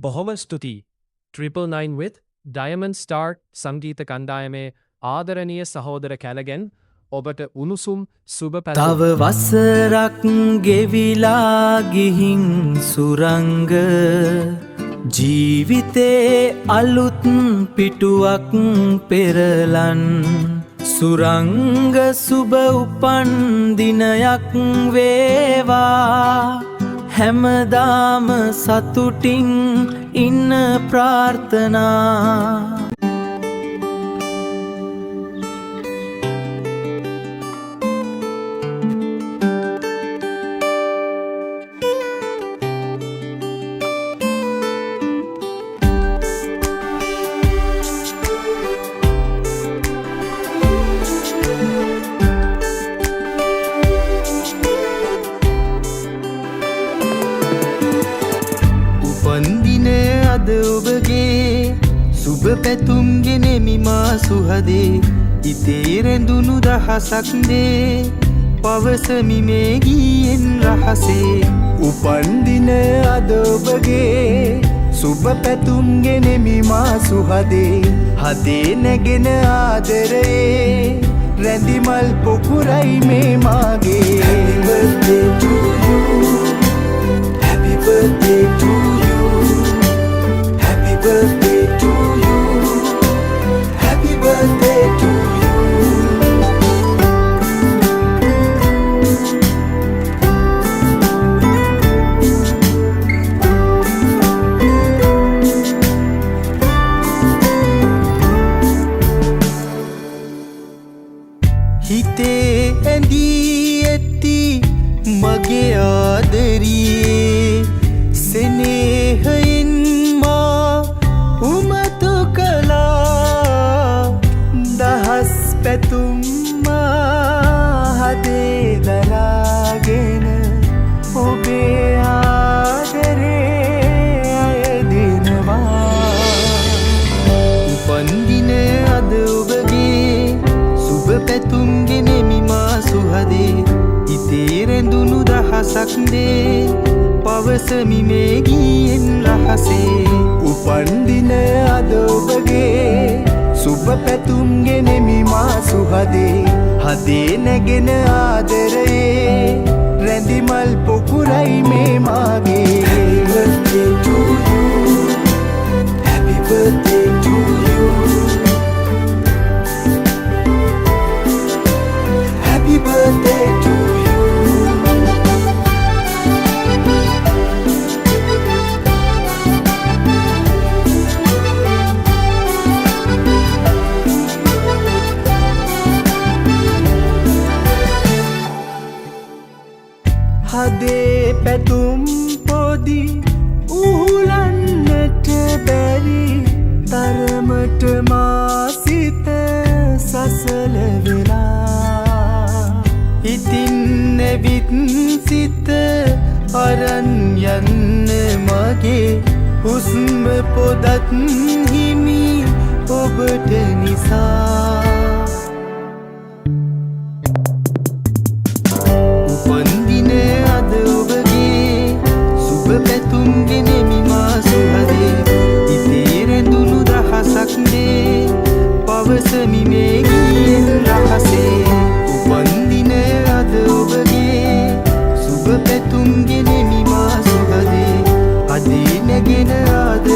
බොහොම ස්තුතියි 999 with Diamond Star සංගීත කණ්ඩායමේ ආදරණීය සහෝදර කැලගෙන් ඔබට උණුසුම් සුබ පැතුම්. තව වසරක් ගෙවිලා ගිහින් සුරංග ජීවිතේ අලුත් පිටුවක් පෙරලන් සුරංග සුබ උපන් දිනයක් වේවා හැමදාම සතුටින් ඉන්න ප්‍රාර්ථනා. උපන්දින අද ඔබගේ සුබ පැතුම් ගෙනෙමි මා සුහදේ ඉතේ රැඳුණු දහසක් දේ පවසමි මේ ගීයෙන් රහසේ. උපන්දින අද ඔබගේ සුබ පැතුම් ගෙනෙමි මා සුහදේ හදේ නැගෙන ආදරයේ රැඳිමල් පොකුරයි මේ මාගේ. Happy birthday to you, happy birthday to you, happy birthday to you, happy birthday to you. හිතේ ඇඳී ඇති මගේ ආදරියේ සෙනෙහයෙන් මා උමතු කළා දහස් පැතුම් මා හදේ දරාගෙන ඔබේ ආදරේ අයදිනවා. උපන්දින අද ඔබගේ සුබ පැතුම් ගෙනෙමි මා සුහදේ ඉතේ රැඳුණු දහසක් දේ පවසමි මේ ගීයෙන් රහසේ. උපන්දින අද ඔබගේ සුබ පැතුම් ගෙනෙමි මා සුහදේ හදේ නැගෙන ආදරයේ රැඳිමල් පොකුරයි මේ මාගේ. Happy birthday to you, happy birthday to you, happy birthday to you. හදේ පැතුම් පොදි උහුලන්නට බැරි තරමට මා සිත සසල වෙලා ඉතින් නැවිත් සිත අරන් යන්න මගේ හුස්ම පොදත් හිමි ඔබට නිසා. උපන්දින අද ඔබගේ සුබ පැතුම් ගෙනෙමි මා සුහදේ ඉතේ රැඳුණු දහසක් දේ පවසමි මේ ගීයෙන් රහසේ. උපන්දින අද ඔබගේ සුබ පැතුම් ගෙනෙමි මා සුහදේ හදේ නැගෙන ආදරේ